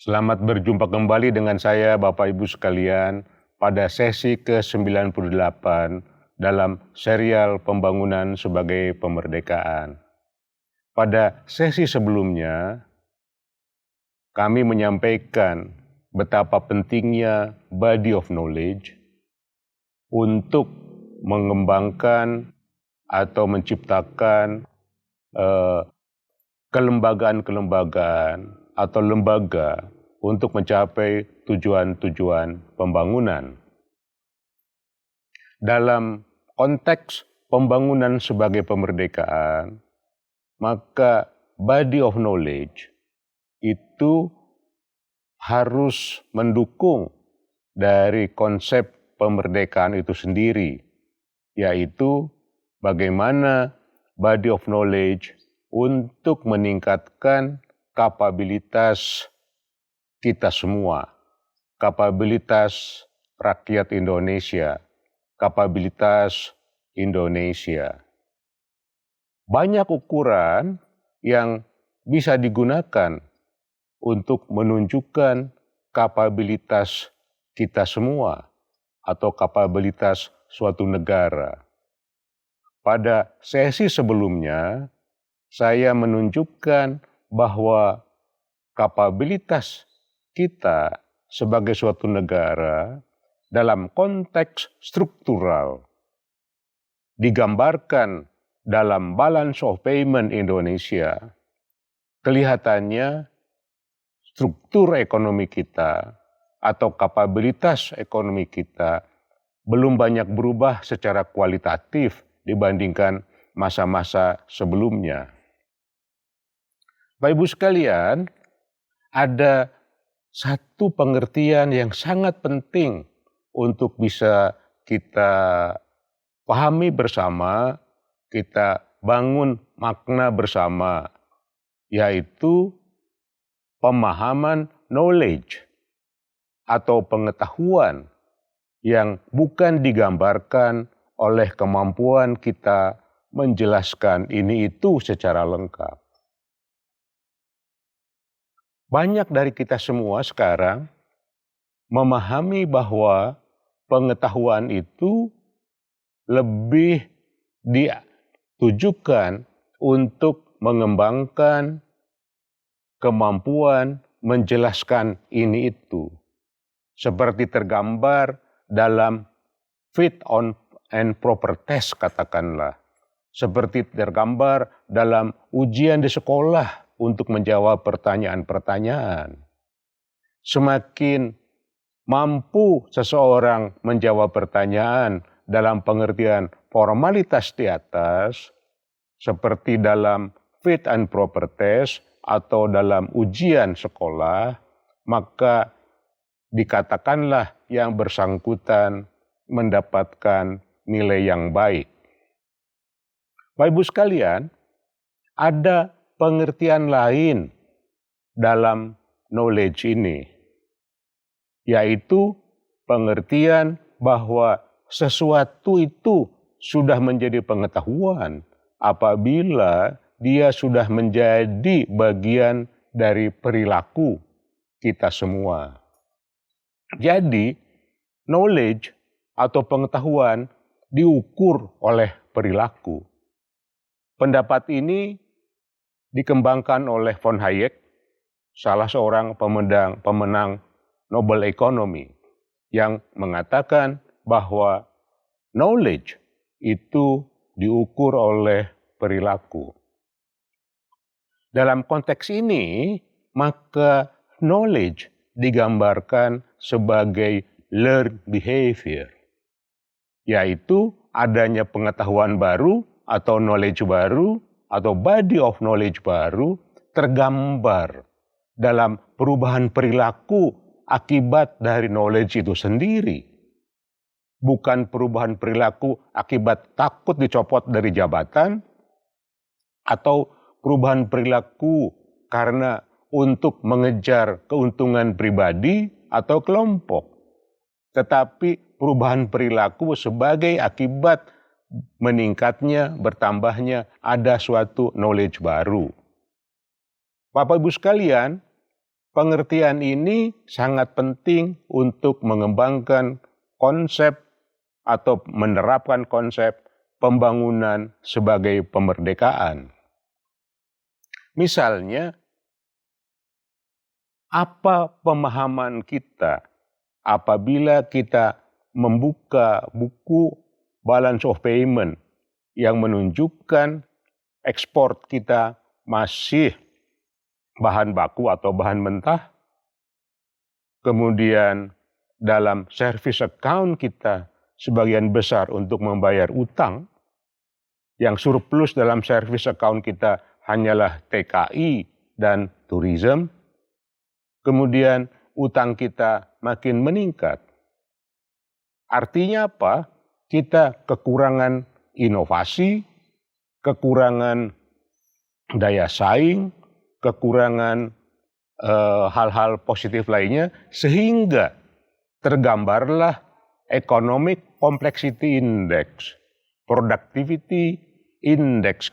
Selamat berjumpa kembali dengan saya Bapak Ibu sekalian pada sesi ke-98 dalam serial pembangunan sebagai pemerdekaan. Pada sesi sebelumnya, kami menyampaikan betapa pentingnya body of knowledge untuk mengembangkan atau menciptakan kelembagaan-kelembagaan atau lembaga untuk mencapai tujuan-tujuan pembangunan. Dalam konteks pembangunan sebagai pemerdekaan, maka body of knowledge itu harus mendukung dari konsep pemerdekaan itu sendiri, yaitu bagaimana body of knowledge untuk meningkatkan kapabilitas kita semua, kapabilitas rakyat Indonesia, kapabilitas Indonesia. Banyak ukuran yang bisa digunakan untuk menunjukkan kapabilitas kita semua atau kapabilitas suatu negara. Pada sesi sebelumnya, saya menunjukkan bahwa kapabilitas kita sebagai suatu negara dalam konteks struktural digambarkan dalam balance of payment Indonesia. Kelihatannya struktur ekonomi kita atau kapabilitas ekonomi kita belum banyak berubah secara kualitatif dibandingkan masa-masa sebelumnya. Bapak Ibu sekalian, ada satu pengertian yang sangat penting untuk bisa kita pahami bersama, kita bangun makna bersama, yaitu pemahaman knowledge atau pengetahuan yang bukan digambarkan oleh kemampuan kita menjelaskan ini itu secara lengkap. Banyak dari kita semua sekarang memahami bahwa pengetahuan itu lebih ditujukan untuk mengembangkan kemampuan menjelaskan ini itu. Seperti tergambar dalam fit on and proper test katakanlah. Seperti tergambar dalam ujian di sekolah untuk menjawab pertanyaan-pertanyaan. Semakin mampu seseorang menjawab pertanyaan dalam pengertian formalitas di atas, seperti dalam fit and proper test atau dalam ujian sekolah, maka dikatakanlah yang bersangkutan mendapatkan nilai yang baik. Bapak Ibu sekalian, ada pengertian lain dalam knowledge ini, yaitu pengertian bahwa sesuatu itu sudah menjadi pengetahuan apabila dia sudah menjadi bagian dari perilaku kita semua. Jadi, knowledge atau pengetahuan diukur oleh perilaku. Pendapat ini dikembangkan oleh von Hayek, salah seorang pemenang Nobel Economy, yang mengatakan bahwa knowledge itu diukur oleh perilaku. Dalam konteks ini, maka knowledge digambarkan sebagai learned behavior, yaitu adanya pengetahuan baru atau knowledge baru atau body of knowledge baru tergambar dalam perubahan perilaku akibat dari knowledge itu sendiri. Bukan perubahan perilaku akibat takut dicopot dari jabatan atau perubahan perilaku karena untuk mengejar keuntungan pribadi atau kelompok. Tetapi perubahan perilaku sebagai akibat meningkatnya, bertambahnya ada suatu knowledge baru. Bapak Ibu sekalian, pengertian ini sangat penting untuk mengembangkan konsep atau menerapkan konsep pembangunan sebagai pemerdekaan. Misalnya, apa pemahaman kita apabila kita membuka buku balance of payment yang menunjukkan ekspor kita masih bahan baku atau bahan mentah, kemudian dalam service account kita sebagian besar untuk membayar utang, yang surplus dalam service account kita hanyalah TKI dan tourism, kemudian utang kita makin meningkat. Artinya apa? Kita kekurangan inovasi, kekurangan daya saing, kekurangan hal-hal positif lainnya, sehingga tergambarlah Economic Complexity Index, Productivity Index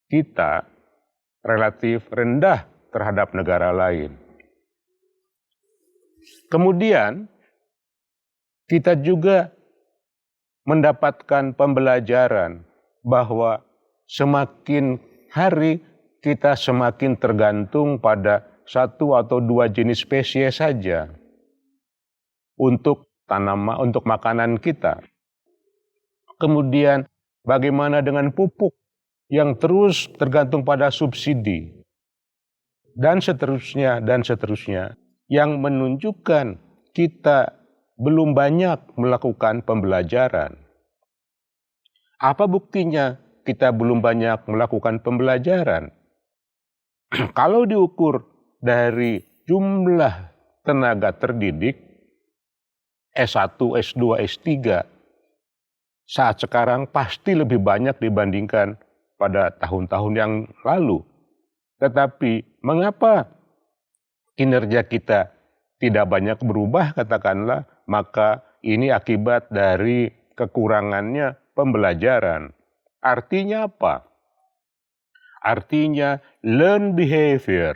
kita relatif rendah terhadap negara lain. Kemudian kita juga mendapatkan pembelajaran bahwa semakin hari kita semakin tergantung pada satu atau dua jenis spesies saja untuk tanaman, untuk makanan kita. Kemudian bagaimana dengan pupuk yang terus tergantung pada subsidi, dan seterusnya, yang menunjukkan kita belum banyak melakukan pembelajaran. Apa buktinya kita belum banyak melakukan pembelajaran? Kalau diukur dari jumlah tenaga terdidik S1, S2, S3, saat sekarang pasti lebih banyak dibandingkan pada tahun-tahun yang lalu. Tetapi mengapa kinerja kita tidak banyak berubah, katakanlah, maka ini akibat dari kekurangannya pembelajaran. Artinya apa? Artinya learn behavior,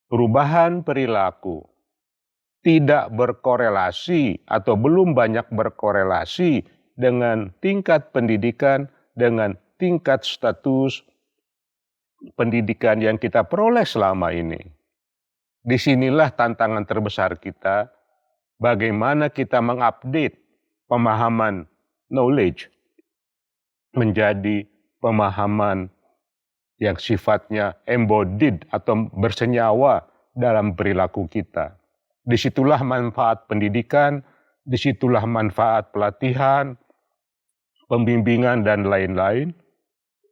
perubahan perilaku, tidak berkorelasi atau belum banyak berkorelasi dengan tingkat pendidikan, dengan tingkat status pendidikan yang kita peroleh selama ini. Disinilah tantangan terbesar kita, bagaimana kita mengupdate pemahaman knowledge menjadi pemahaman yang sifatnya embodied atau bersenyawa dalam perilaku kita. Disitulah manfaat pendidikan, disitulah manfaat pelatihan, pembimbingan, dan lain-lain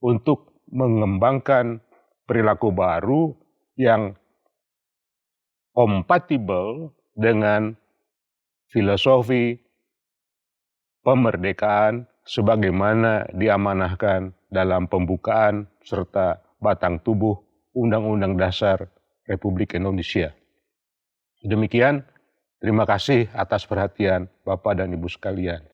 untuk mengembangkan perilaku baru yang kompatibel dengan filosofi pemerdekaan sebagaimana diamanahkan dalam pembukaan serta batang tubuh Undang-Undang Dasar Republik Indonesia. Demikian, terima kasih atas perhatian Bapak dan Ibu sekalian.